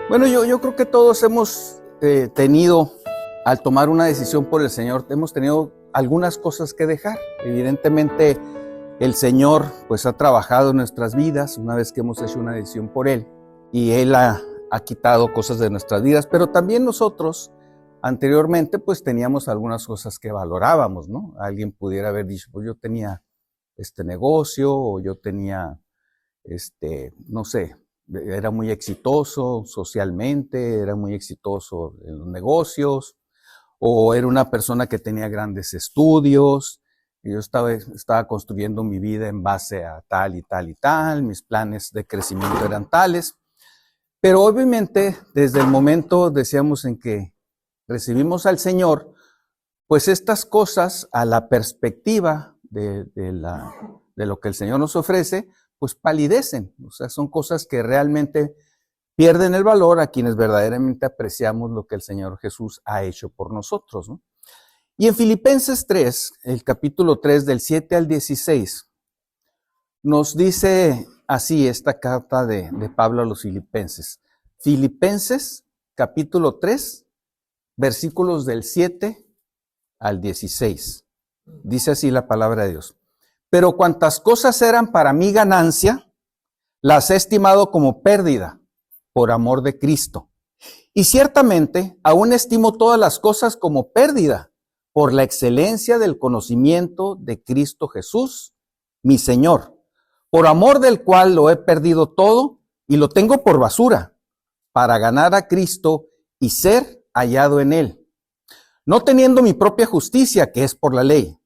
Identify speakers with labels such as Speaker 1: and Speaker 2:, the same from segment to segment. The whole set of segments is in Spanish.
Speaker 1: Bueno, yo creo que todos hemos tenido, al tomar una decisión por el Señor, hemos tenido algunas cosas que dejar. Evidentemente, el Señor pues ha trabajado en nuestras vidas una vez que hemos hecho una decisión por Él, y Él ha quitado cosas de nuestras vidas, pero también nosotros anteriormente pues teníamos algunas cosas que valorábamos, ¿no? Alguien pudiera haber dicho, pues yo tenía este negocio, o yo tenía, no sé, era muy exitoso socialmente, era muy exitoso en los negocios, o era una persona que tenía grandes estudios, y yo estaba construyendo mi vida en base a tal y tal y tal, mis planes de crecimiento eran tales. Pero obviamente, desde el momento, decíamos, en que recibimos al Señor, pues estas cosas, a la perspectiva de lo que el Señor nos ofrece, pues palidecen. O sea, son cosas que realmente pierden el valor a quienes verdaderamente apreciamos lo que el Señor Jesús ha hecho por nosotros, ¿no? Y en Filipenses 3, el capítulo 3, del 7 al 16, nos dice así esta carta de Pablo a los Filipenses. Filipenses, capítulo 3, versículos del 7 al 16. Dice así la palabra de Dios. Pero cuantas cosas eran para mí ganancia, las he estimado como pérdida por amor de Cristo. Y ciertamente aún estimo todas las cosas como pérdida por la excelencia del conocimiento de Cristo Jesús, mi Señor, por amor del cual lo he perdido todo y lo tengo por basura, para ganar a Cristo y ser hallado en Él, no teniendo mi propia justicia, que es por la ley,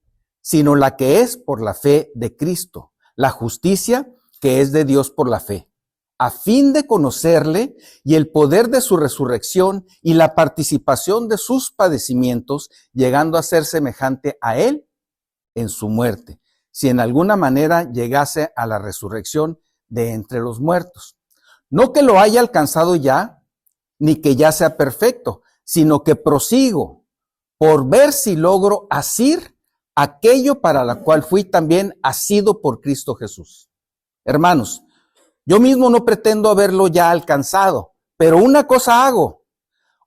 Speaker 1: sino la que es por la fe de Cristo, la justicia que es de Dios por la fe, a fin de conocerle y el poder de su resurrección y la participación de sus padecimientos, llegando a ser semejante a Él en su muerte, si en alguna manera llegase a la resurrección de entre los muertos. No que lo haya alcanzado ya, ni que ya sea perfecto, sino que prosigo por ver si logro asir aquello para la cual fui también asido por Cristo Jesús. Hermanos, yo mismo no pretendo haberlo ya alcanzado, pero una cosa hago,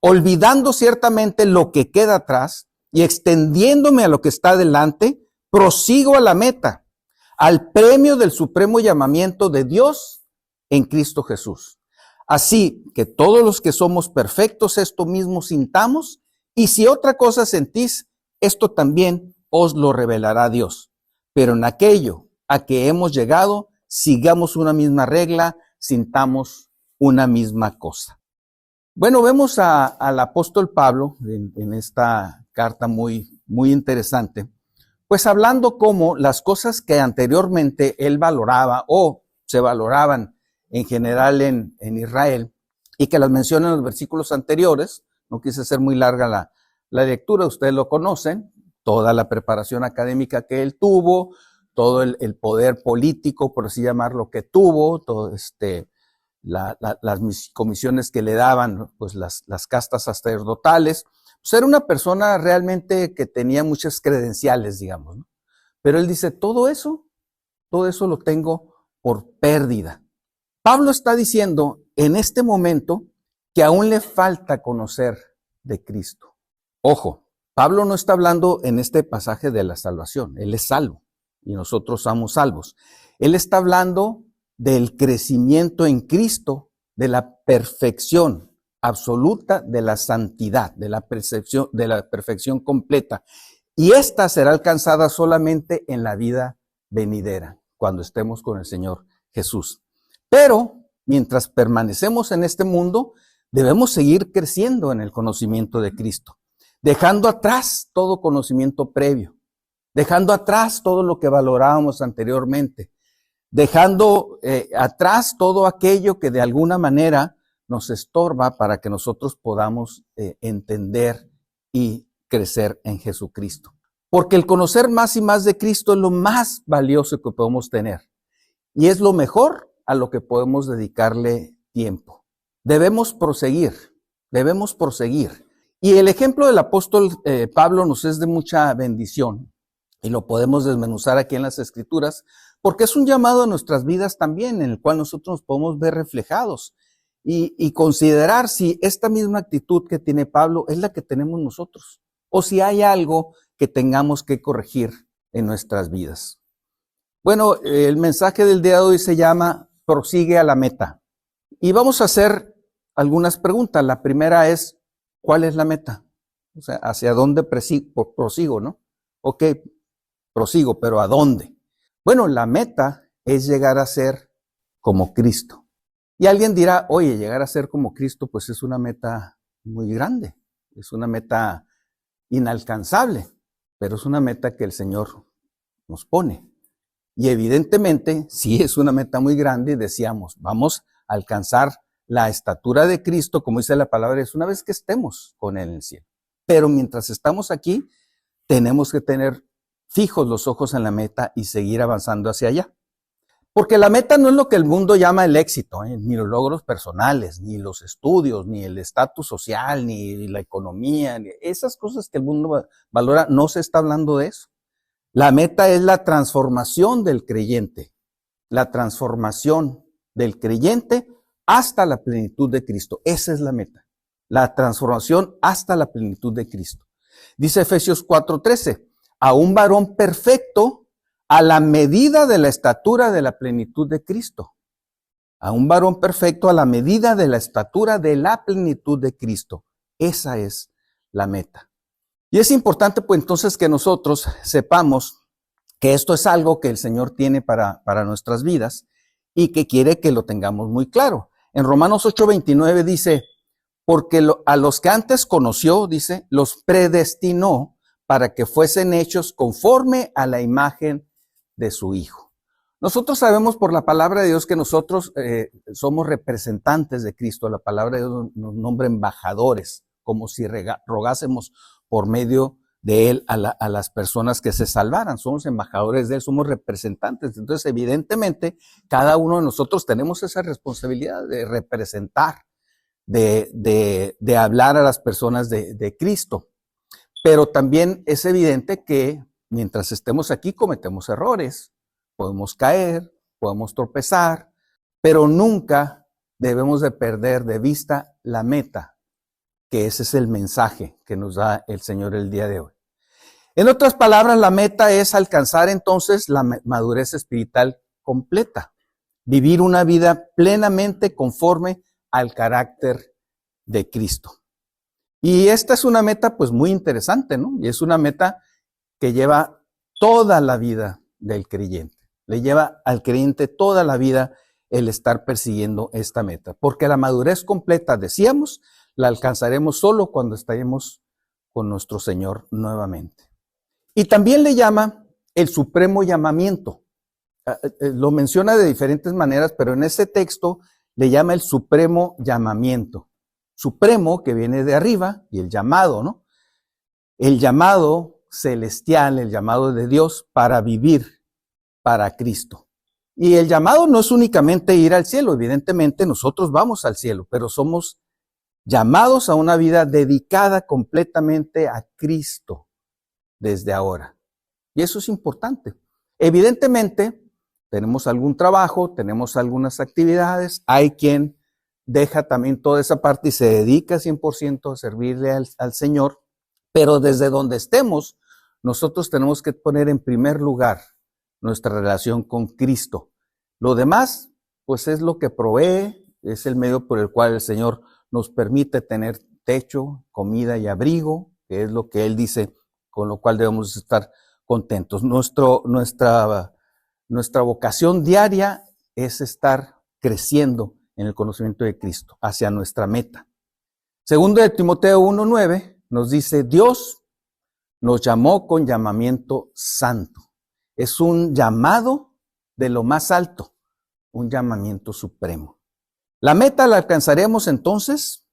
Speaker 1: olvidando ciertamente lo que queda atrás y extendiéndome a lo que está delante, prosigo a la meta, al premio del supremo llamamiento de Dios en Cristo Jesús. Así que todos los que somos perfectos esto mismo sintamos, y si otra cosa sentís, esto también os lo revelará Dios. Pero en aquello a que hemos llegado, sigamos una misma regla, sintamos una misma cosa. Bueno, vemos al apóstol Pablo en esta carta muy, muy interesante, pues hablando cómo las cosas que anteriormente él valoraba o se valoraban en general en Israel, y que las menciona en los versículos anteriores. No quise ser muy larga la lectura, ustedes lo conocen, toda la preparación académica que él tuvo, todo el poder político, por así llamarlo, que tuvo, todo las comisiones que le daban, pues las castas sacerdotales. Pues era una persona realmente que tenía muchas credenciales, digamos, ¿no? Pero él dice, todo eso lo tengo por pérdida. Pablo está diciendo en este momento que aún le falta conocer de Cristo. Ojo, Pablo no está hablando en este pasaje de la salvación, él es salvo y nosotros somos salvos. Él está hablando del crecimiento en Cristo, de la perfección absoluta, de la santidad, de la perfección completa. Y esta será alcanzada solamente en la vida venidera, cuando estemos con el Señor Jesús. Pero mientras permanecemos en este mundo, debemos seguir creciendo en el conocimiento de Cristo, dejando atrás todo conocimiento previo, dejando atrás todo lo que valorábamos anteriormente, dejando atrás todo aquello que de alguna manera nos estorba para que nosotros podamos entender y crecer en Jesucristo. Porque el conocer más y más de Cristo es lo más valioso que podemos tener y es lo mejor a lo que podemos dedicarle tiempo. Debemos proseguir. Y el ejemplo del apóstol Pablo nos es de mucha bendición y lo podemos desmenuzar aquí en las Escrituras porque es un llamado a nuestras vidas también en el cual nosotros nos podemos ver reflejados y considerar si esta misma actitud que tiene Pablo es la que tenemos nosotros, o si hay algo que tengamos que corregir en nuestras vidas. Bueno, el mensaje del día de hoy se llama Prosigue a la meta. Y vamos a hacer algunas preguntas. La primera es, ¿cuál es la meta? O sea, ¿hacia dónde prosigo, no? Ok, prosigo, pero ¿a dónde? Bueno, la meta es llegar a ser como Cristo. Y alguien dirá, oye, llegar a ser como Cristo, pues es una meta muy grande, es una meta inalcanzable, pero es una meta que el Señor nos pone. Y evidentemente, si es una meta muy grande, decíamos, vamos a alcanzar la estatura de Cristo, como dice la palabra, es una vez que estemos con Él en el cielo. Pero mientras estamos aquí, tenemos que tener fijos los ojos en la meta y seguir avanzando hacia allá. Porque la meta no es lo que el mundo llama el éxito, ni los logros personales, ni los estudios, ni el estatus social, ni la economía, ni esas cosas que el mundo valora, no se está hablando de eso. La meta es la transformación del creyente, la transformación del creyente hasta la plenitud de Cristo. Esa es la meta, la transformación hasta la plenitud de Cristo. Dice Efesios 4:13, a un varón perfecto a la medida de la estatura de la plenitud de Cristo. A un varón perfecto a la medida de la estatura de la plenitud de Cristo. Esa es la meta. Y es importante pues entonces que nosotros sepamos que esto es algo que el Señor tiene para nuestras vidas y que quiere que lo tengamos muy claro. En Romanos 8:29 dice, porque a los que antes conoció, dice, los predestinó para que fuesen hechos conforme a la imagen de su Hijo. Nosotros sabemos por la palabra de Dios que nosotros somos representantes de Cristo. La palabra de Dios nos nombra embajadores, como si rogásemos por medio de Él a las personas que se salvaran. Somos embajadores de Él, somos representantes. Entonces, evidentemente, cada uno de nosotros tenemos esa responsabilidad de representar, de hablar a las personas de Cristo. Pero también es evidente que mientras estemos aquí cometemos errores, podemos caer, podemos tropezar, pero nunca debemos de perder de vista la meta, que ese es el mensaje que nos da el Señor el día de hoy. En otras palabras, la meta es alcanzar entonces la madurez espiritual completa, vivir una vida plenamente conforme al carácter de Cristo. Y esta es una meta pues muy interesante, ¿no? Y es una meta que lleva toda la vida del creyente. Le lleva al creyente toda la vida el estar persiguiendo esta meta. Porque la madurez completa, decíamos, la alcanzaremos solo cuando estaremos con nuestro Señor nuevamente. Y también le llama el supremo llamamiento. Lo menciona de diferentes maneras, pero en ese texto le llama el supremo llamamiento. Supremo que viene de arriba y el llamado, ¿no? El llamado celestial, el llamado de Dios para vivir para Cristo. Y el llamado no es únicamente ir al cielo, evidentemente nosotros vamos al cielo, pero somos llamados a una vida dedicada completamente a Cristo desde ahora. Y eso es importante. Evidentemente, tenemos algún trabajo, tenemos algunas actividades, hay quien deja también toda esa parte y se dedica 100% a servirle al Señor, pero desde donde estemos, nosotros tenemos que poner en primer lugar nuestra relación con Cristo. Lo demás, pues es lo que provee, es el medio por el cual el Señor nos permite tener techo, comida y abrigo, que es lo que Él dice, con lo cual debemos estar contentos. Nuestra vocación diaria es estar creciendo en el conocimiento de Cristo, hacia nuestra meta. Segundo de Timoteo 1:9 nos dice, Dios nos llamó con llamamiento santo. Es un llamado de lo más alto, un llamamiento supremo. La meta la alcanzaremos entonces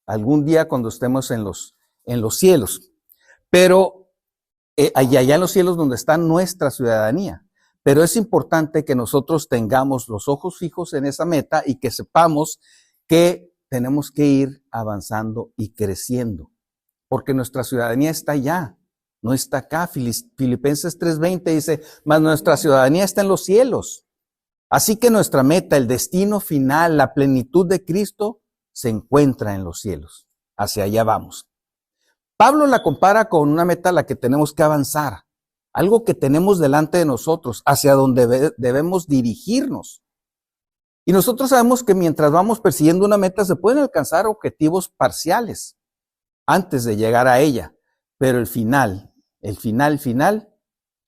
Speaker 1: algún día cuando estemos en los cielos, pero allá en los cielos donde está nuestra ciudadanía. Pero es importante que nosotros tengamos los ojos fijos en esa meta y que sepamos que tenemos que ir avanzando y creciendo, porque nuestra ciudadanía está allá, no está acá. Filipenses 3:20 dice, mas nuestra ciudadanía está en los cielos. Así que nuestra meta, el destino final, la plenitud de Cristo, se encuentra en los cielos. Hacia allá vamos. Pablo la compara con una meta a la que tenemos que avanzar, algo que tenemos delante de nosotros, hacia donde debemos dirigirnos. Y nosotros sabemos que mientras vamos persiguiendo una meta se pueden alcanzar objetivos parciales antes de llegar a ella, pero el final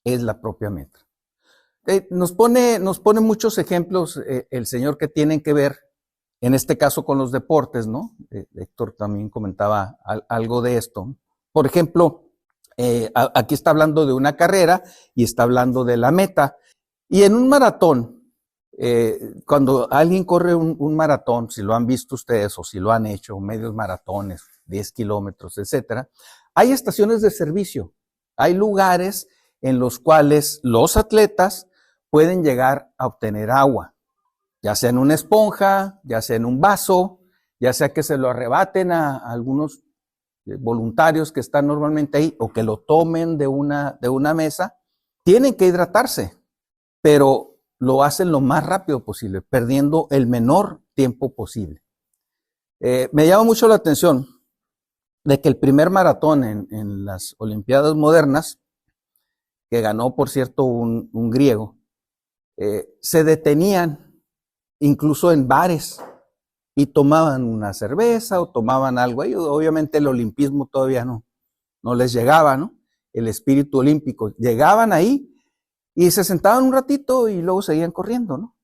Speaker 1: es la propia meta. Nos pone muchos ejemplos el Señor que tienen que ver, en este caso con los deportes, ¿no? Héctor también comentaba algo de esto. Por ejemplo, aquí está hablando de una carrera y está hablando de la meta. Y en un maratón, cuando alguien corre un maratón, si lo han visto ustedes o si lo han hecho, medios maratones, 10 kilómetros, etcétera, hay estaciones de servicio, hay lugares en los cuales los atletas pueden llegar a obtener agua, ya sea en una esponja, ya sea en un vaso, ya sea que se lo arrebaten a algunos voluntarios que están normalmente ahí o que lo tomen de una mesa. Tienen que hidratarse, pero lo hacen lo más rápido posible, perdiendo el menor tiempo posible. Me llama mucho la atención de que el primer maratón en las Olimpiadas modernas, que ganó, por cierto, un griego, se detenían incluso en bares y tomaban una cerveza o tomaban algo ahí. Obviamente el olimpismo todavía no les llegaba, ¿no? El espíritu olímpico. Llegaban ahí y se sentaban un ratito y luego seguían corriendo, ¿no?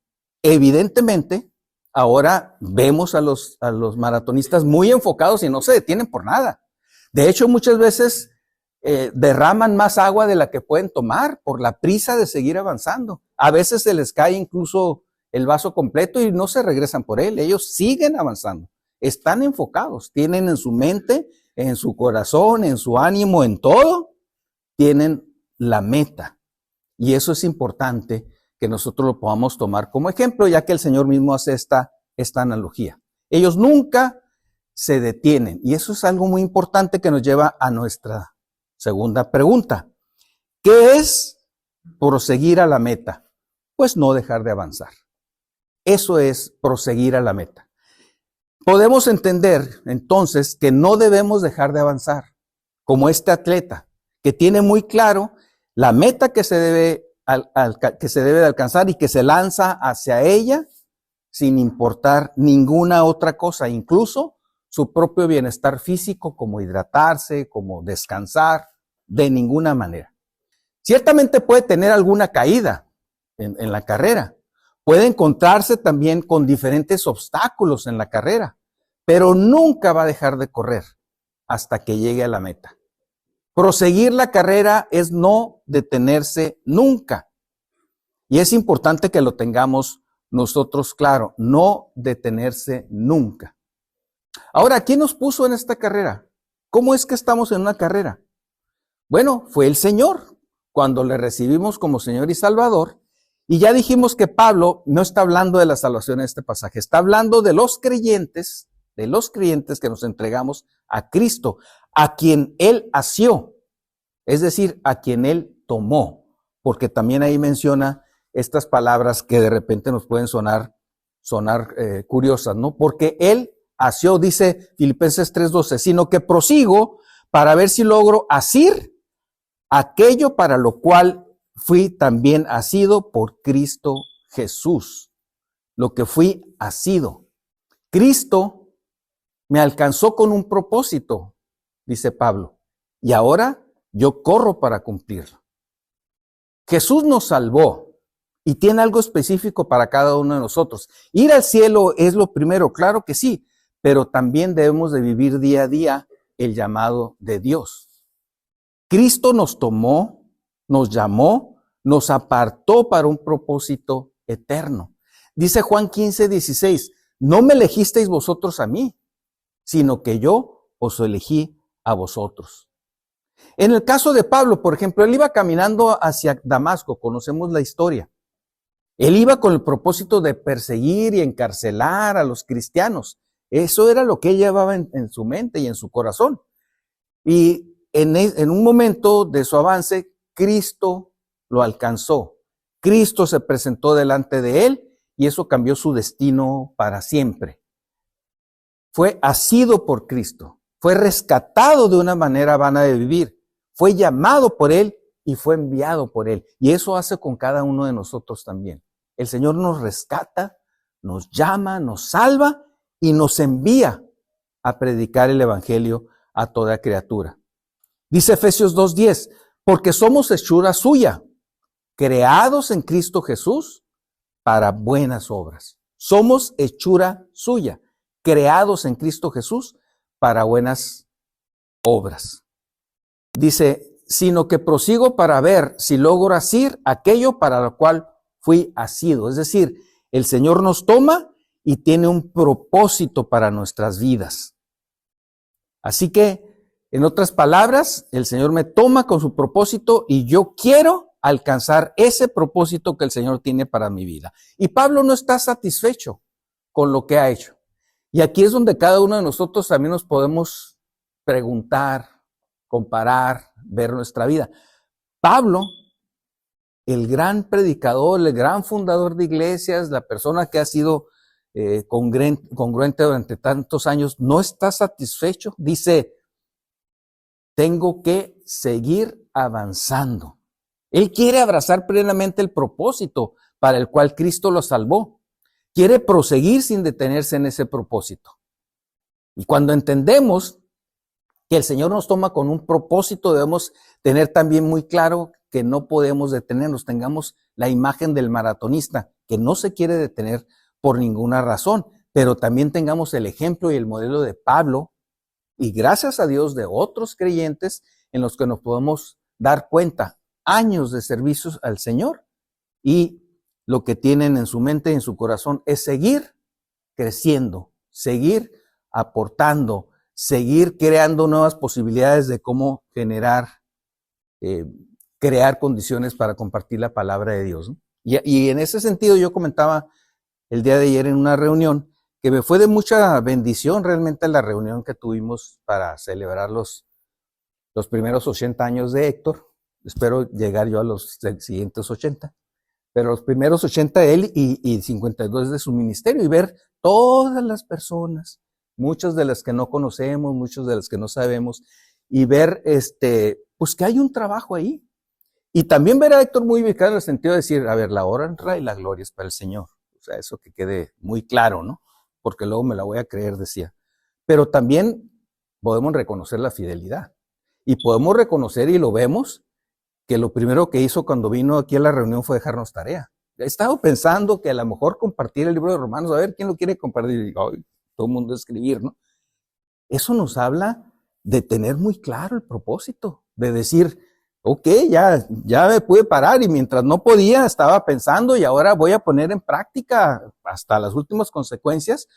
Speaker 1: Evidentemente, ahora vemos a los maratonistas muy enfocados y no se detienen por nada. De hecho, muchas veces derraman más agua de la que pueden tomar por la prisa de seguir avanzando. A veces se les cae incluso el vaso completo y no se regresan por él. Ellos siguen avanzando. Están enfocados. Tienen en su mente, en su corazón, en su ánimo, en todo, tienen la meta. Y eso es importante que nosotros lo podamos tomar como ejemplo, ya que el Señor mismo hace esta analogía. Ellos nunca se detienen. Y eso es algo muy importante que nos lleva a nuestra segunda pregunta. ¿Qué es proseguir a la meta? Pues no dejar de avanzar. Eso es proseguir a la meta. Podemos entender entonces que no debemos dejar de avanzar, como este atleta, que tiene muy claro la meta que se debe de alcanzar y que se lanza hacia ella sin importar ninguna otra cosa, incluso su propio bienestar físico, como hidratarse, como descansar, de ninguna manera. Ciertamente puede tener alguna caída en la carrera, puede encontrarse también con diferentes obstáculos en la carrera, pero nunca va a dejar de correr hasta que llegue a la meta. Proseguir la carrera es no detenerse nunca. Y es importante que lo tengamos nosotros claro, no detenerse nunca. Ahora, ¿quién nos puso en esta carrera? ¿Cómo es que estamos en una carrera? Bueno, fue el Señor, cuando le recibimos como Señor y Salvador. Y ya dijimos que Pablo no está hablando de la salvación en este pasaje, está hablando de los creyentes que nos entregamos a Cristo, a quien Él asió, es decir, a quien Él tomó, porque también ahí menciona estas palabras que de repente nos pueden sonar curiosas, ¿no? Porque Él asió, dice Filipenses 3:12, sino que prosigo para ver si logro asir aquello para lo cual fui también asido por Cristo Jesús. Lo que fui asido. Cristo me alcanzó con un propósito, dice Pablo, y ahora yo corro para cumplirlo. Jesús nos salvó y tiene algo específico para cada uno de nosotros. Ir al cielo es lo primero, claro que sí, pero también debemos de vivir día a día el llamado de Dios. Cristo nos tomó, nos llamó, nos apartó para un propósito eterno. Dice Juan 15:16, no me elegisteis vosotros a mí, sino que yo os elegí a vosotros. En el caso de Pablo, por ejemplo, él iba caminando hacia Damasco, conocemos la historia. Él iba con el propósito de perseguir y encarcelar a los cristianos. Eso era lo que él llevaba en su mente y en su corazón. Y en un momento de su avance, Cristo lo alcanzó. Cristo se presentó delante de él y eso cambió su destino para siempre. Fue asido por Cristo, fue rescatado de una manera vana de vivir, fue llamado por él y fue enviado por él. Y eso hace con cada uno de nosotros también. El Señor nos rescata, nos llama, nos salva y nos envía a predicar el evangelio a toda criatura. Dice Efesios 2:10, porque somos hechura suya, creados en Cristo Jesús para buenas obras. Somos hechura suya, creados en Cristo Jesús para buenas obras. Dice, sino que prosigo para ver si logro asir aquello para lo cual fui asido. Es decir, el Señor nos toma y tiene un propósito para nuestras vidas. Así que, en otras palabras, el Señor me toma con su propósito y yo quiero alcanzar ese propósito que el Señor tiene para mi vida. Y Pablo no está satisfecho con lo que ha hecho. Y aquí es donde cada uno de nosotros también nos podemos preguntar, comparar, ver nuestra vida. Pablo, el gran predicador, el gran fundador de iglesias, la persona que ha sido congruente durante tantos años, no está satisfecho. Dice, tengo que seguir avanzando. Él quiere abrazar plenamente el propósito para el cual Cristo lo salvó. Quiere proseguir sin detenerse en ese propósito. Y cuando entendemos que el Señor nos toma con un propósito, debemos tener también muy claro que no podemos detenernos. Tengamos la imagen del maratonista, que no se quiere detener por ninguna razón, pero también tengamos el ejemplo y el modelo de Pablo, y gracias a Dios de otros creyentes en los que nos podemos dar cuenta, años de servicios al Señor, y lo que tienen en su mente y en su corazón es seguir creciendo, seguir aportando, seguir creando nuevas posibilidades de cómo crear condiciones para compartir la palabra de Dios, ¿no? Y en ese sentido yo comentaba el día de ayer en una reunión que me fue de mucha bendición realmente la reunión que tuvimos para celebrar los primeros 80 años de Héctor. Espero llegar yo a los siguientes 80. Pero los primeros 80 de él y 52 de su ministerio, y ver todas las personas, muchas de las que no conocemos, muchas de las que no sabemos, y ver pues que hay un trabajo ahí. Y también ver a Héctor muy ubicado en el sentido de decir, a ver, la honra y la gloria es para el Señor. O sea, eso que quede muy claro, ¿no? Porque luego me la voy a creer, decía. Pero también podemos reconocer la fidelidad. Y podemos reconocer, y lo vemos, que lo primero que hizo cuando vino aquí a la reunión fue dejarnos tarea. He estado pensando que a lo mejor compartir el libro de Romanos, a ver quién lo quiere compartir, y todo el mundo escribir, ¿no? Eso nos habla de tener muy claro el propósito, de decir, ok, ya me pude parar, y mientras no podía estaba pensando, y ahora voy a poner en práctica hasta las últimas consecuencias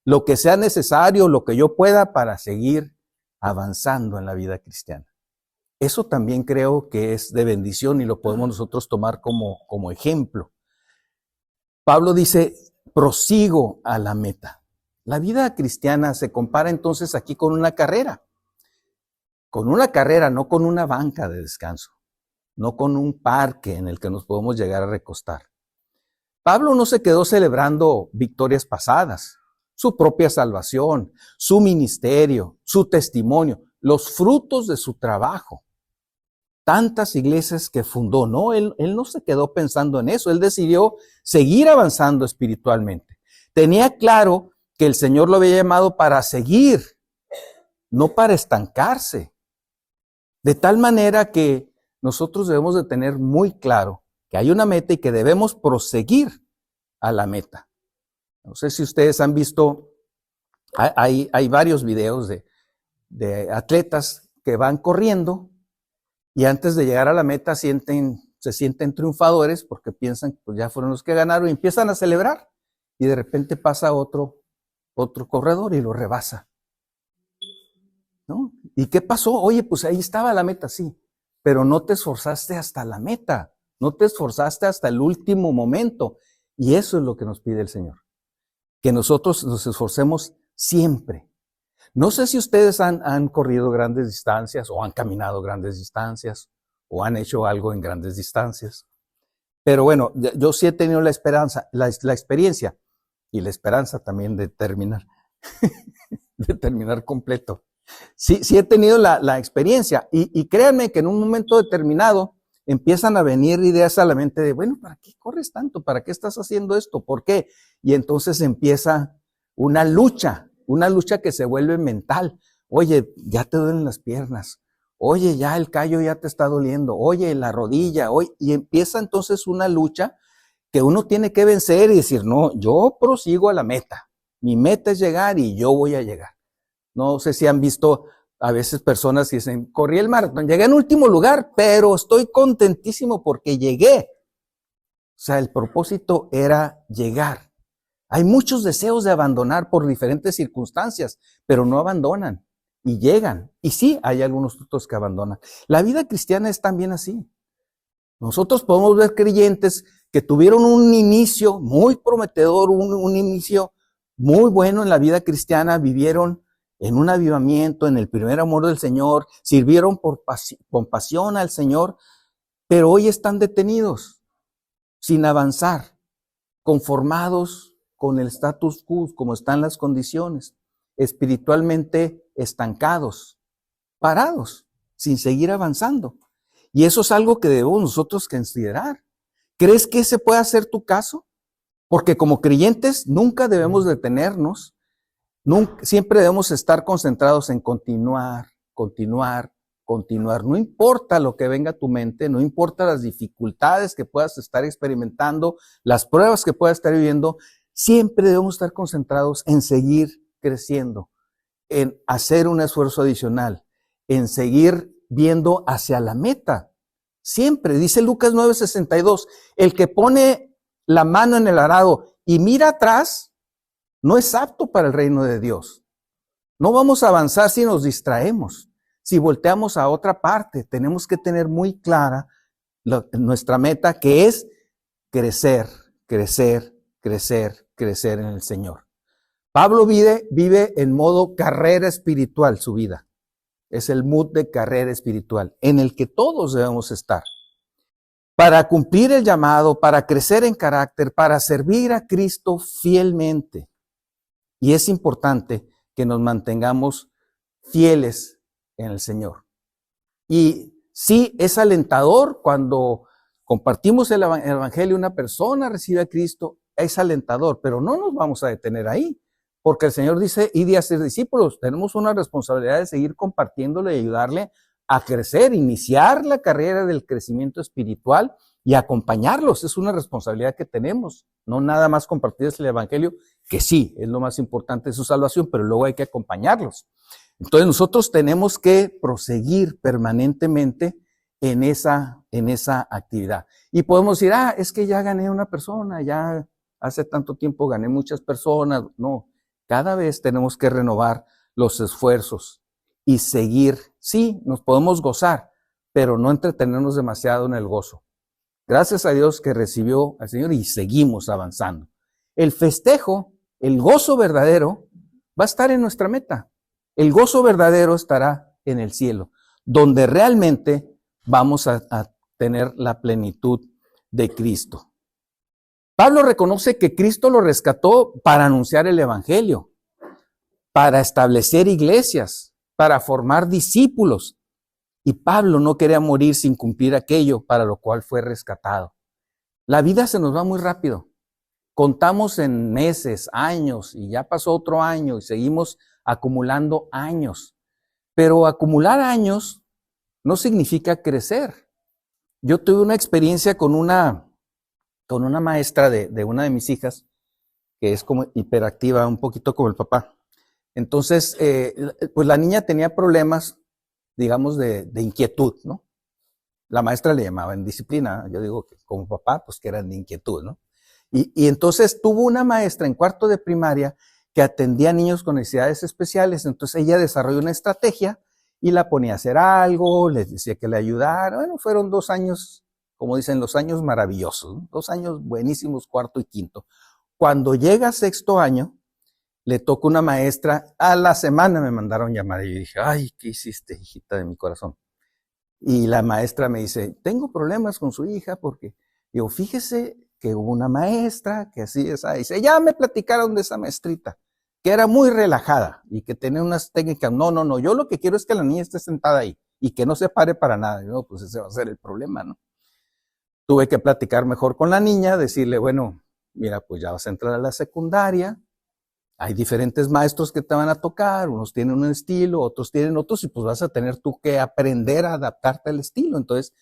Speaker 1: lo que sea necesario, lo que yo pueda para seguir avanzando en la vida cristiana. Eso también creo que es de bendición y lo podemos nosotros tomar como ejemplo. Pablo dice, prosigo a la meta. La vida cristiana se compara entonces aquí con una carrera. Con una carrera, no con una banca de descanso, no con un parque en el que nos podemos llegar a recostar. Pablo no se quedó celebrando victorias pasadas, su propia salvación, su ministerio, su testimonio, los frutos de su trabajo. Tantas iglesias que fundó, ¿no? Él no se quedó pensando en eso, él decidió seguir avanzando espiritualmente. Tenía claro que el Señor lo había llamado para seguir, no para estancarse. De tal manera que nosotros debemos de tener muy claro que hay una meta y que debemos proseguir a la meta. No sé si ustedes han visto, hay varios videos de atletas que van corriendo, y antes de llegar a la meta se sienten triunfadores porque piensan que pues ya fueron los que ganaron y empiezan a celebrar. Y de repente pasa otro corredor y lo rebasa, ¿no? ¿Y qué pasó? Oye, pues ahí estaba la meta, sí, pero no te esforzaste hasta la meta, no te esforzaste hasta el último momento. Y eso es lo que nos pide el Señor, que nosotros nos esforcemos siempre. No sé si ustedes han corrido grandes distancias o han caminado grandes distancias o han hecho algo en grandes distancias, Pero bueno, yo sí he tenido la esperanza, la experiencia y la esperanza también de terminar, de terminar completo. Sí he tenido la experiencia y créanme que en un momento determinado empiezan a venir ideas a la mente de, bueno, ¿para qué corres tanto? ¿Para qué estás haciendo esto? ¿Por qué? Y entonces empieza una lucha que se vuelve mental. Oye, ya te duelen las piernas. Oye, ya el callo ya te está doliendo. Oye, la rodilla. Oye, y empieza entonces una lucha que uno tiene que vencer y decir, no, yo prosigo a la meta. Mi meta es llegar y yo voy a llegar. No sé si han visto a veces personas que dicen, corrí el maratón, llegué en último lugar, pero estoy contentísimo porque llegué. O sea, el propósito era llegar. Hay muchos deseos de abandonar por diferentes circunstancias, pero no abandonan y llegan. Y sí, hay algunos otros que abandonan. La vida cristiana es también así. Nosotros podemos ver creyentes que tuvieron un inicio muy prometedor, un inicio muy bueno en la vida cristiana, vivieron en un avivamiento, en el primer amor del Señor, sirvieron con pasión al Señor, pero hoy están detenidos, sin avanzar, conformados con el status quo, como están las condiciones, espiritualmente estancados, parados, sin seguir avanzando. Y eso es algo que debemos nosotros considerar. ¿Crees que ese pueda ser tu caso? Porque como creyentes nunca debemos detenernos, siempre debemos estar concentrados en continuar. No importa lo que venga a tu mente, no importa las dificultades que puedas estar experimentando, las pruebas que puedas estar viviendo, siempre debemos estar concentrados en seguir creciendo, en hacer un esfuerzo adicional, en seguir viendo hacia la meta. Siempre, dice Lucas 9:62, el que pone la mano en el arado y mira atrás, no es apto para el reino de Dios. No vamos a avanzar si nos distraemos. Si volteamos a otra parte, tenemos que tener muy clara nuestra meta, que es crecer en el Señor. Pablo vive en modo carrera espiritual su vida. Es el mood de carrera espiritual en el que todos debemos estar. Para cumplir el llamado, para crecer en carácter, para servir a Cristo fielmente. Y es importante que nos mantengamos fieles en el Señor. Y sí, es alentador cuando compartimos el Evangelio, una persona recibe a Cristo, es alentador, pero no nos vamos a detener ahí, porque el Señor dice, id y hacer discípulos. Tenemos una responsabilidad de seguir compartiéndole y ayudarle a crecer, iniciar la carrera del crecimiento espiritual y acompañarlos. Es una responsabilidad que tenemos, no nada más compartirles el Evangelio, que sí, es lo más importante de su salvación, pero luego hay que acompañarlos. Entonces nosotros tenemos que proseguir permanentemente en esa actividad. Y podemos decir, es que ya gané una persona, ya hace tanto tiempo gané muchas personas. No, cada vez tenemos que renovar los esfuerzos y seguir. Sí, nos podemos gozar, pero no entretenernos demasiado en el gozo. Gracias a Dios que recibió al Señor y seguimos avanzando. El festejo, el gozo verdadero, va a estar en nuestra meta. El gozo verdadero estará en el cielo, donde realmente vamos a tener la plenitud de Cristo. Pablo reconoce que Cristo lo rescató para anunciar el Evangelio, para establecer iglesias, para formar discípulos. Y Pablo no quería morir sin cumplir aquello para lo cual fue rescatado. La vida se nos va muy rápido. Contamos en meses, años, y ya pasó otro año y seguimos acumulando años. Pero acumular años no significa crecer. Yo tuve una experiencia con una maestra de una de mis hijas, que es como hiperactiva, un poquito como el papá. Entonces, pues la niña tenía problemas, digamos, de inquietud, ¿no? La maestra le llamaba indisciplina, yo digo que como papá, pues que eran de inquietud, ¿no? Y entonces tuvo una maestra en cuarto de primaria que atendía a niños con necesidades especiales, entonces ella desarrolló una estrategia y la ponía a hacer algo, les decía que le ayudara. Bueno, fueron 2 años, como dicen, los años maravillosos, ¿no? 2 años buenísimos, cuarto y quinto. Cuando llega sexto año, le tocó una maestra, a la semana me mandaron llamar y yo dije, ay, ¿qué hiciste, hijita de mi corazón? Y la maestra me dice, tengo problemas con su hija porque Digo, fíjese que hubo una maestra que así es, dice, ya me platicaron de esa maestrita, que era muy relajada y que tenía unas técnicas. No, yo lo que quiero es que la niña esté sentada ahí y que no se pare para nada. No, pues ese va a ser el problema, ¿no? Tuve que platicar mejor con la niña, decirle, bueno, mira, pues ya vas a entrar a la secundaria, hay diferentes maestros que te van a tocar, unos tienen un estilo, otros tienen otros, y pues vas a tener tú que aprender a adaptarte al estilo. Entonces,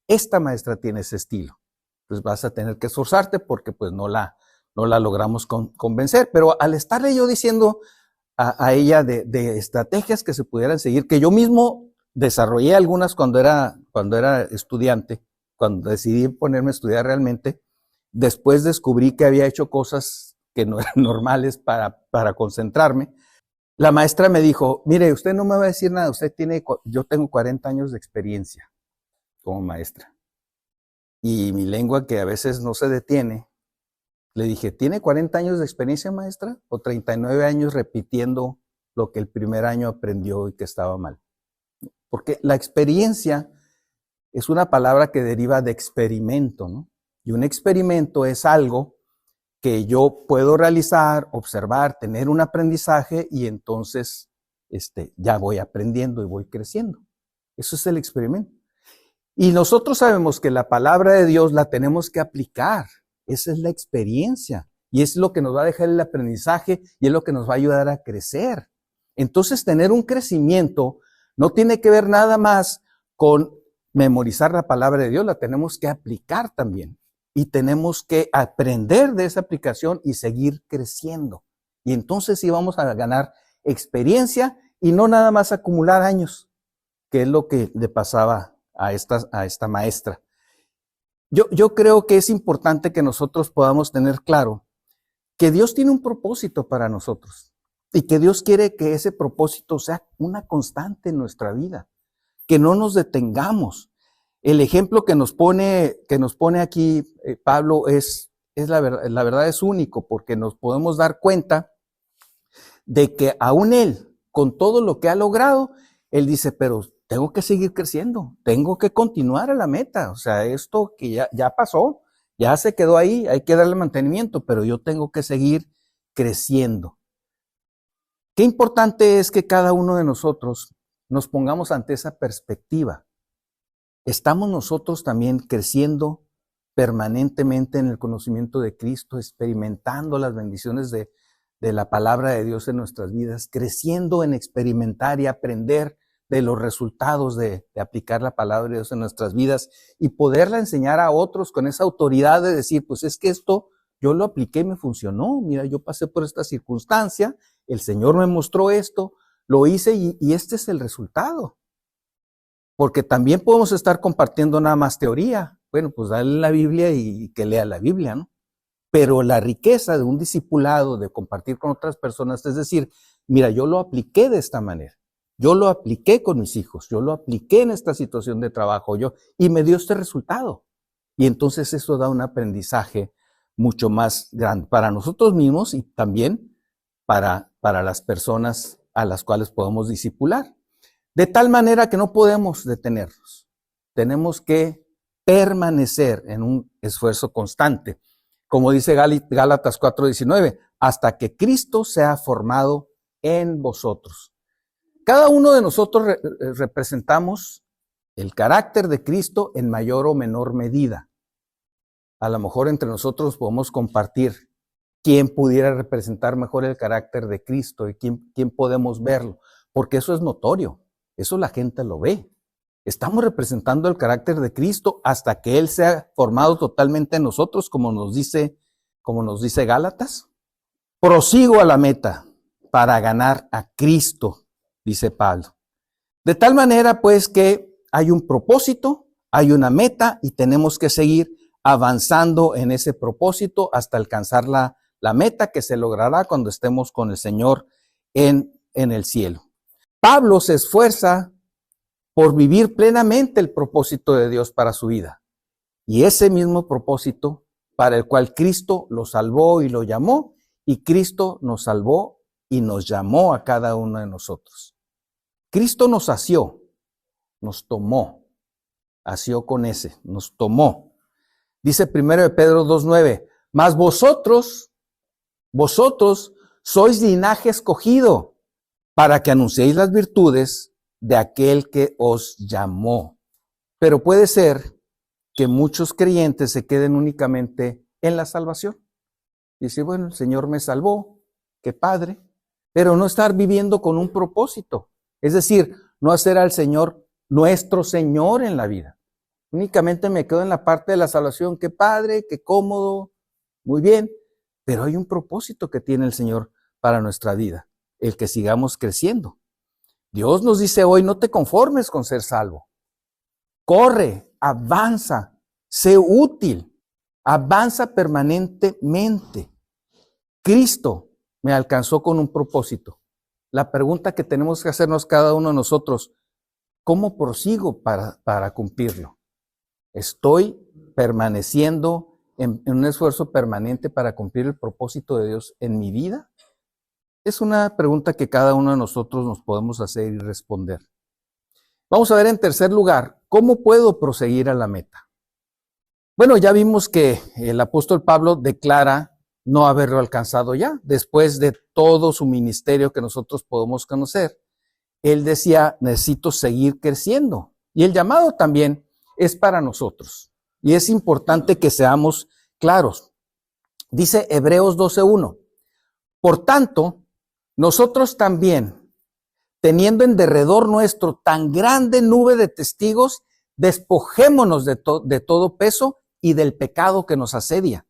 Speaker 1: esta maestra tiene ese estilo. Pues vas a tener que esforzarte porque pues no la logramos convencer. Pero al estarle yo diciendo a ella de estrategias que se pudieran seguir, que yo mismo desarrollé algunas cuando era estudiante, cuando decidí ponerme a estudiar realmente, después descubrí que había hecho cosas que no eran normales para concentrarme. La maestra me dijo, mire, usted no me va a decir nada, yo tengo 40 años de experiencia como maestra. Y mi lengua, que a veces no se detiene, le dije, ¿tiene 40 años de experiencia, maestra? ¿O 39 años repitiendo lo que el primer año aprendió y que estaba mal? Porque la experiencia es una palabra que deriva de experimento, ¿no? Y un experimento es algo que yo puedo realizar, observar, tener un aprendizaje y entonces ya voy aprendiendo y voy creciendo. Eso es el experimento. Y nosotros sabemos que la palabra de Dios la tenemos que aplicar. Esa es la experiencia y es lo que nos va a dejar el aprendizaje y es lo que nos va a ayudar a crecer. Entonces, tener un crecimiento no tiene que ver nada más con memorizar la palabra de Dios, la tenemos que aplicar también. Y tenemos que aprender de esa aplicación y seguir creciendo. Y entonces sí vamos a ganar experiencia y no nada más acumular años, que es lo que le pasaba a esta maestra. Yo creo que es importante que nosotros podamos tener claro que Dios tiene un propósito para nosotros y que Dios quiere que ese propósito sea una constante en nuestra vida, que no nos detengamos. El ejemplo que nos pone aquí Pablo es la verdad es único, porque nos podemos dar cuenta de que aún él, con todo lo que ha logrado, él dice, pero tengo que seguir creciendo, tengo que continuar a la meta. O sea, esto que ya pasó, ya se quedó ahí, hay que darle mantenimiento, pero yo tengo que seguir creciendo. Qué importante es que cada uno de nosotros nos pongamos ante esa perspectiva. ¿Estamos nosotros también creciendo permanentemente en el conocimiento de Cristo, experimentando las bendiciones de la palabra de Dios en nuestras vidas, creciendo en experimentar y aprender de los resultados de aplicar la palabra de Dios en nuestras vidas y poderla enseñar a otros con esa autoridad de decir, pues es que esto yo lo apliqué y me funcionó, mira, yo pasé por esta circunstancia, el Señor me mostró esto, lo hice y este es el resultado? Porque también podemos estar compartiendo nada más teoría. Bueno, pues dale la Biblia y que lea la Biblia, ¿no? Pero la riqueza de un discipulado, de compartir con otras personas, es decir, mira, yo lo apliqué de esta manera. Yo lo apliqué con mis hijos, yo lo apliqué en esta situación de trabajo, y me dio este resultado. Y entonces eso da un aprendizaje mucho más grande para nosotros mismos y también para las personas a las cuales podemos discipular. De tal manera que no podemos detenernos. Tenemos que permanecer en un esfuerzo constante. Como dice Gálatas 4:19, hasta que Cristo sea formado en vosotros. Cada uno de nosotros representamos el carácter de Cristo en mayor o menor medida. A lo mejor entre nosotros podemos compartir quién pudiera representar mejor el carácter de Cristo y quién podemos verlo, porque eso es notorio. Eso la gente lo ve. Estamos representando el carácter de Cristo hasta que Él sea formado totalmente en nosotros, como nos dice Gálatas. Prosigo a la meta para ganar a Cristo, dice Pablo. De tal manera, pues, que hay un propósito, hay una meta y tenemos que seguir avanzando en ese propósito hasta alcanzar la meta que se logrará cuando estemos con el Señor en el cielo. Pablo se esfuerza por vivir plenamente el propósito de Dios para su vida. Y ese mismo propósito para el cual Cristo lo salvó y lo llamó, y Cristo nos salvó y nos llamó a cada uno de nosotros. Cristo nos asió, nos tomó, asió con ese, nos tomó. Dice 1 Pedro 2:9, mas vosotros sois linaje escogido para que anunciéis las virtudes de aquel que os llamó. Pero puede ser que muchos creyentes se queden únicamente en la salvación. Dice, bueno, el Señor me salvó, qué padre, pero no estar viviendo con un propósito. Es decir, no hacer al Señor nuestro Señor en la vida. Únicamente me quedo en la parte de la salvación, qué padre, qué cómodo, muy bien, pero hay un propósito que tiene el Señor para nuestra vida, el que sigamos creciendo. Dios nos dice hoy, no te conformes con ser salvo. Corre, avanza, sé útil, avanza permanentemente. Cristo me alcanzó con un propósito. La pregunta que tenemos que hacernos cada uno de nosotros, ¿cómo prosigo para cumplirlo? ¿Estoy permaneciendo en un esfuerzo permanente para cumplir el propósito de Dios en mi vida? Es una pregunta que cada uno de nosotros nos podemos hacer y responder. Vamos a ver en tercer lugar, ¿cómo puedo proseguir a la meta? Bueno, ya vimos que el apóstol Pablo declara no haberlo alcanzado ya, después de todo su ministerio que nosotros podemos conocer. Él decía, necesito seguir creciendo. Y el llamado también es para nosotros. Y es importante que seamos claros. Dice Hebreos 12:1, por tanto, nosotros también, teniendo en derredor nuestro tan grande nube de testigos, despojémonos de todo peso y del pecado que nos asedia.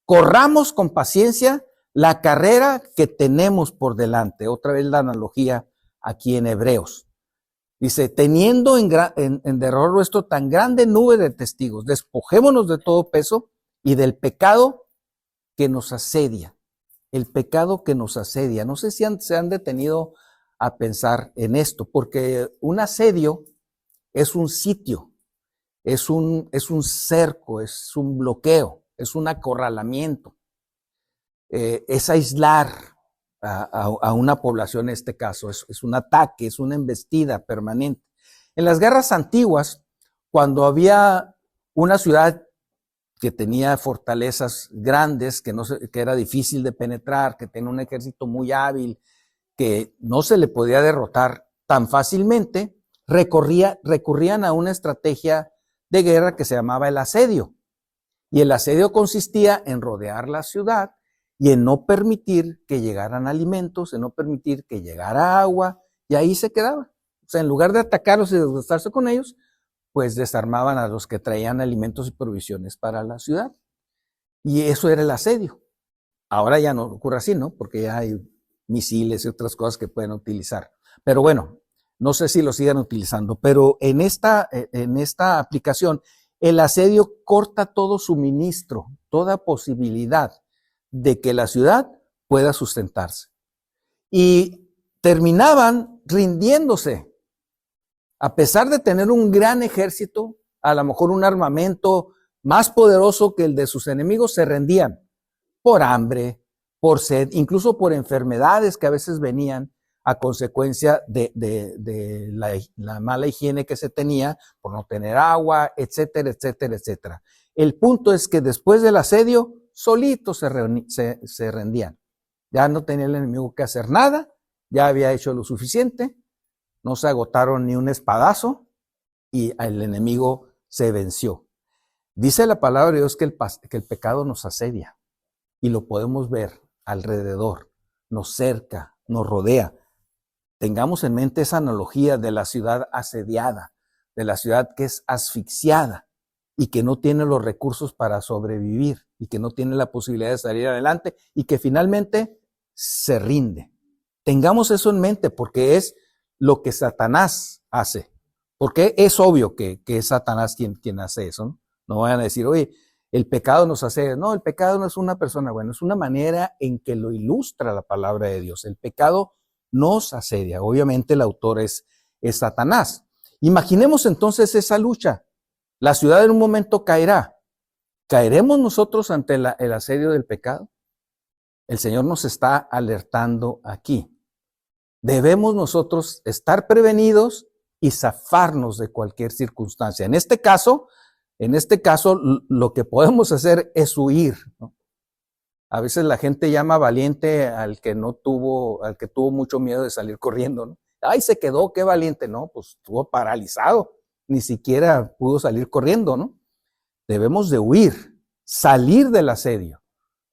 Speaker 1: Corramos con paciencia la carrera que tenemos por delante. Otra vez la analogía aquí en Hebreos. Dice, teniendo en derredor nuestro tan grande nube de testigos, despojémonos de todo peso y del pecado que nos asedia. El pecado que nos asedia. No sé si se han detenido a pensar en esto, porque un asedio es un sitio, es un cerco, es un bloqueo, es un acorralamiento, es aislar a una población en este caso, es un ataque, es una embestida permanente. En las guerras antiguas, cuando había una ciudad que tenía fortalezas grandes, que era difícil de penetrar, que tenía un ejército muy hábil, que no se le podía derrotar tan fácilmente, recurrían a una estrategia de guerra que se llamaba el asedio. Y el asedio consistía en rodear la ciudad y en no permitir que llegaran alimentos, en no permitir que llegara agua, y ahí se quedaba. O sea, en lugar de atacarlos y desgastarse con ellos, pues desarmaban a los que traían alimentos y provisiones para la ciudad. Y eso era el asedio. Ahora ya no ocurre así, ¿no? Porque ya hay misiles y otras cosas que pueden utilizar. Pero bueno, no sé si lo sigan utilizando, pero en esta aplicación, el asedio corta todo suministro, toda posibilidad de que la ciudad pueda sustentarse. Y terminaban rindiéndose. A pesar de tener un gran ejército, a lo mejor un armamento más poderoso que el de sus enemigos, se rendían por hambre, por sed, incluso por enfermedades que a veces venían a consecuencia de la mala higiene que se tenía, por no tener agua, etcétera, etcétera, etcétera. El punto es que después del asedio, solitos se rendían. Ya no tenía el enemigo que hacer nada, ya había hecho lo suficiente, no se agotaron ni un espadazo y el enemigo se venció. Dice la palabra de Dios que el pecado nos asedia y lo podemos ver alrededor, nos cerca, nos rodea. Tengamos en mente esa analogía de la ciudad asediada, de la ciudad que es asfixiada y que no tiene los recursos para sobrevivir y que no tiene la posibilidad de salir adelante y que finalmente se rinde. Tengamos eso en mente porque es lo que Satanás hace. Porque es obvio que es Satanás quien hace eso, ¿no? No vayan a decir, oye, el pecado nos asedia. No, el pecado no es una persona buena, es una manera en que lo ilustra la palabra de Dios. El pecado nos asedia. Obviamente el autor es Satanás. Imaginemos entonces esa lucha. La ciudad en un momento caerá. ¿Caeremos nosotros ante el asedio del pecado? El Señor nos está alertando aquí. Debemos nosotros estar prevenidos y zafarnos de cualquier circunstancia. En este caso, En este caso, lo que podemos hacer es huir, ¿no? A veces la gente llama valiente al que tuvo mucho miedo de salir corriendo, ¿no? Ay, se quedó, qué valiente, ¿no? Pues estuvo paralizado, ni siquiera pudo salir corriendo, ¿no? Debemos de huir, salir del asedio,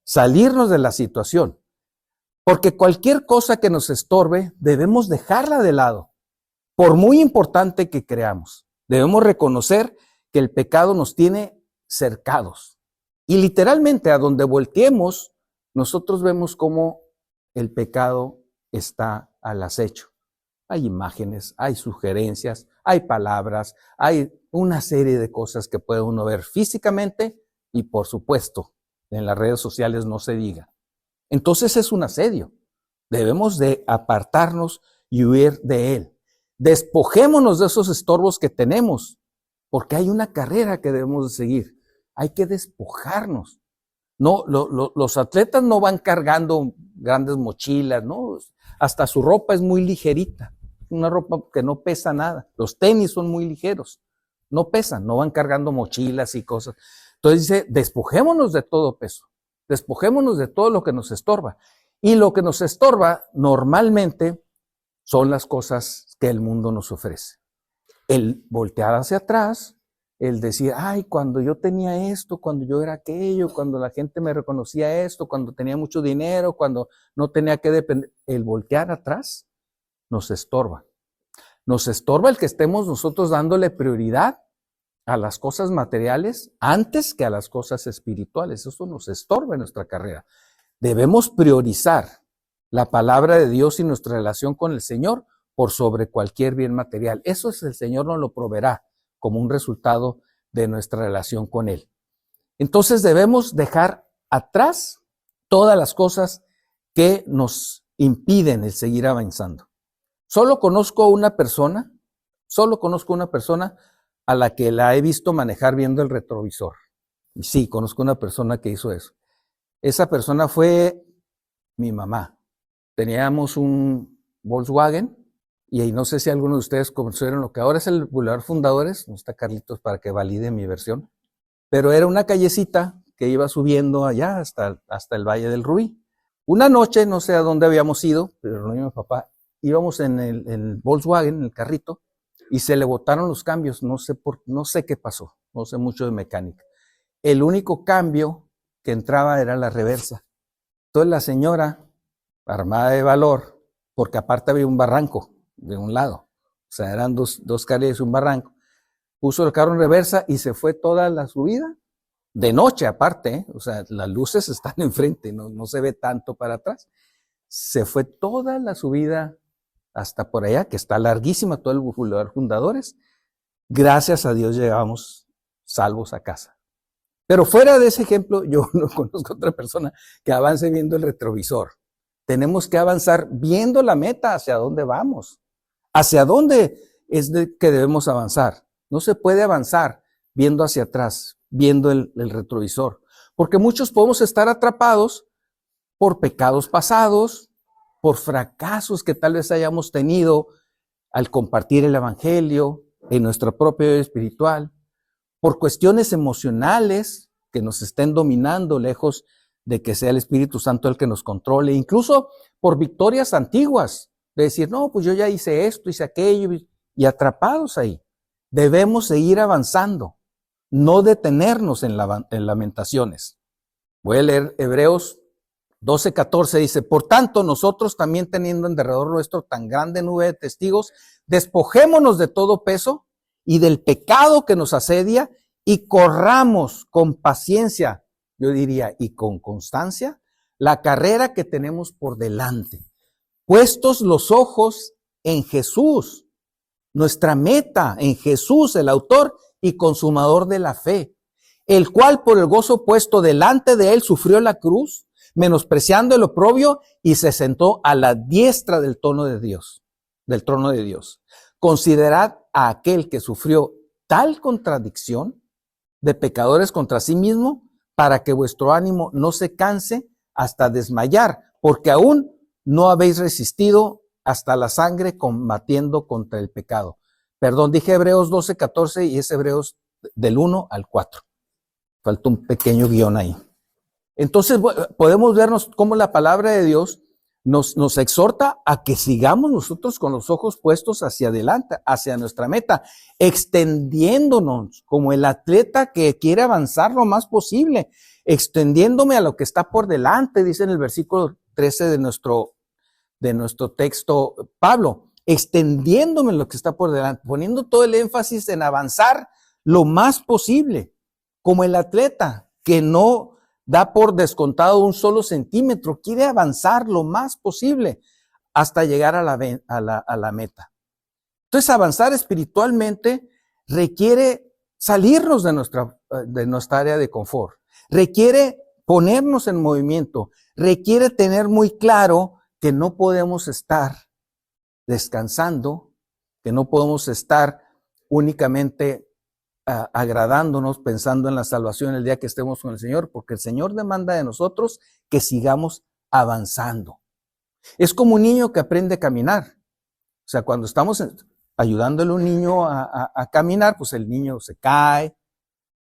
Speaker 1: salirnos de la situación, porque cualquier cosa que nos estorbe, debemos dejarla de lado, por muy importante que creamos. Debemos reconocer que el pecado nos tiene cercados. Y literalmente a donde volteemos, nosotros vemos cómo el pecado está al acecho. Hay imágenes, hay sugerencias, hay palabras, hay una serie de cosas que puede uno ver físicamente y por supuesto en las redes sociales no se diga. Entonces es un asedio. Debemos de apartarnos y huir de él. Despojémonos de esos estorbos que tenemos, porque hay una carrera que debemos de seguir. Hay que despojarnos. No, los atletas no van cargando grandes mochilas, ¿no? Hasta su ropa es muy ligerita, una ropa que no pesa nada. Los tenis son muy ligeros, no pesan, no van cargando mochilas y cosas. Entonces dice, despojémonos de todo peso, despojémonos de todo lo que nos estorba. Y lo que nos estorba normalmente son las cosas que el mundo nos ofrece. El voltear hacia atrás, el decir, ay, cuando yo tenía esto, cuando yo era aquello, cuando la gente me reconocía esto, cuando tenía mucho dinero, cuando no tenía que depender, el voltear atrás nos estorba. Nos estorba el que estemos nosotros dándole prioridad a las cosas materiales antes que a las cosas espirituales. Eso nos estorba en nuestra carrera. Debemos priorizar la palabra de Dios y nuestra relación con el Señor por sobre cualquier bien material. Eso el Señor nos lo proveerá como un resultado de nuestra relación con Él. Entonces debemos dejar atrás todas las cosas que nos impiden el seguir avanzando. Solo conozco una persona a la que la he visto manejar viendo el retrovisor. Y sí, conozco una persona que hizo eso. Esa persona fue mi mamá. Teníamos un Volkswagen y ahí no sé si algunos de ustedes conocieron lo que ahora es el Boulevard Fundadores, no está Carlitos para que valide mi versión, pero era una callecita que iba subiendo allá hasta el Valle del Ruiz. Una noche, no sé a dónde habíamos ido, pero no mi papá, íbamos en el Volkswagen, en el carrito, y se le botaron los cambios, no sé qué pasó, no sé mucho de mecánica. El único cambio que entraba era la reversa. Entonces la señora, armada de valor, porque aparte había un barranco de un lado, o sea, eran dos carriles y un barranco, puso el carro en reversa y se fue toda la subida, de noche aparte, ¿eh? O sea, las luces están enfrente, no se ve tanto para atrás. Se fue toda la subida hasta por allá, que está larguísima, todo el Boulevard Fundadores. Gracias a Dios llegamos salvos a casa. Pero fuera de ese ejemplo, yo no conozco otra persona que avance viendo el retrovisor. Tenemos que avanzar viendo la meta, hacia dónde vamos, hacia dónde es que debemos avanzar. No se puede avanzar viendo hacia atrás, viendo el retrovisor, porque muchos podemos estar atrapados por pecados pasados, por fracasos que tal vez hayamos tenido al compartir el evangelio en nuestra propia vida espiritual, por cuestiones emocionales que nos estén dominando lejos de que sea el Espíritu Santo el que nos controle, incluso por victorias antiguas, de decir, no, pues yo ya hice esto, hice aquello, y atrapados ahí. Debemos seguir avanzando, no detenernos en Lamentaciones. Voy a leer Hebreos 12:14, dice, por tanto, nosotros también teniendo en derredor nuestro tan grande nube de testigos, despojémonos de todo peso y del pecado que nos asedia y corramos con paciencia, yo diría, y con constancia, la carrera que tenemos por delante. Puestos los ojos en Jesús, nuestra meta en Jesús, el autor y consumador de la fe, el cual por el gozo puesto delante de él sufrió la cruz, menospreciando el oprobio y se sentó a la diestra del trono de Dios. Considerad a aquel que sufrió tal contradicción de pecadores contra sí mismo, para que vuestro ánimo no se canse hasta desmayar, porque aún no habéis resistido hasta la sangre combatiendo contra el pecado. Perdón, dije Hebreos 12:14 y es Hebreos del 1 al 4. Falta un pequeño guión ahí. Entonces podemos vernos cómo la palabra de Dios nos exhorta a que sigamos nosotros con los ojos puestos hacia adelante, hacia nuestra meta, extendiéndonos como el atleta que quiere avanzar lo más posible, extendiéndome a lo que está por delante, dice en el versículo 13 de nuestro texto Pablo, extendiéndome en lo que está por delante, poniendo todo el énfasis en avanzar lo más posible, como el atleta que no da por descontado un solo centímetro, quiere avanzar lo más posible hasta llegar a la meta. Entonces, avanzar espiritualmente requiere salirnos de nuestra área de confort, requiere ponernos en movimiento, requiere tener muy claro que no podemos estar descansando, que no podemos estar únicamente agradándonos, pensando en la salvación el día que estemos con el Señor, porque el Señor demanda de nosotros que sigamos avanzando. Es como un niño que aprende a caminar. O sea, cuando estamos ayudándole a un niño a caminar, pues el niño se cae,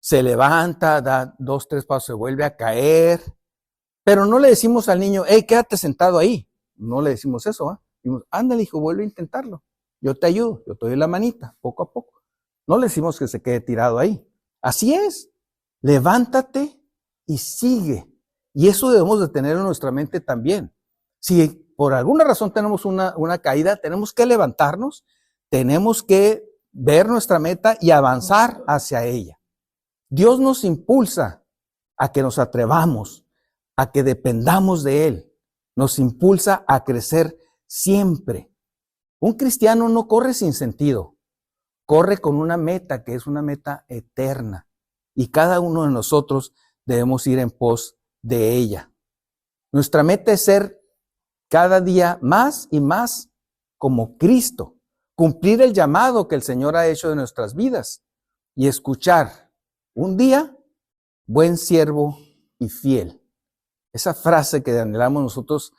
Speaker 1: se levanta, da 2, 3 pasos, se vuelve a caer. Pero no le decimos al niño, hey, quédate sentado ahí. No le decimos eso, ¿eh? Decimos, ándale, hijo, vuelve a intentarlo. Yo te ayudo, yo te doy la manita, poco a poco. No le decimos que se quede tirado ahí. Así es. Levántate y sigue. Y eso debemos de tener en nuestra mente también. Si por alguna razón tenemos una caída, tenemos que levantarnos, tenemos que ver nuestra meta y avanzar hacia ella. Dios nos impulsa a que nos atrevamos, a que dependamos de Él. Nos impulsa a crecer siempre. Un cristiano no corre sin sentido. Corre con una meta que es una meta eterna y cada uno de nosotros debemos ir en pos de ella. Nuestra meta es ser cada día más y más como Cristo, cumplir el llamado que el Señor ha hecho de nuestras vidas y escuchar un día, buen siervo y fiel. Esa frase que anhelamos nosotros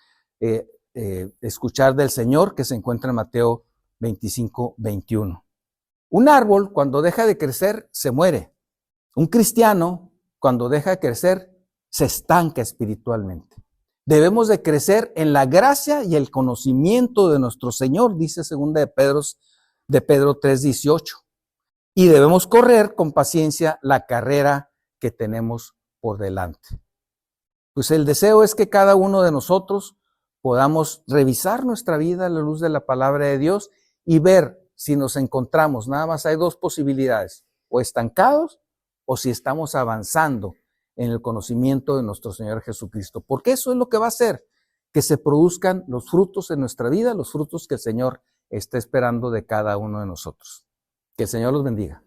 Speaker 1: escuchar del Señor que se encuentra en Mateo 25, 21. Un árbol, cuando deja de crecer, se muere. Un cristiano, cuando deja de crecer, se estanca espiritualmente. Debemos de crecer en la gracia y el conocimiento de nuestro Señor, dice 2 de Pedro 3:18. Y debemos correr con paciencia la carrera que tenemos por delante. Pues el deseo es que cada uno de nosotros podamos revisar nuestra vida a la luz de la palabra de Dios y ver si nos encontramos, nada más hay 2 posibilidades, o estancados o si estamos avanzando en el conocimiento de nuestro Señor Jesucristo. Porque eso es lo que va a hacer que se produzcan los frutos en nuestra vida, los frutos que el Señor está esperando de cada uno de nosotros. Que el Señor los bendiga.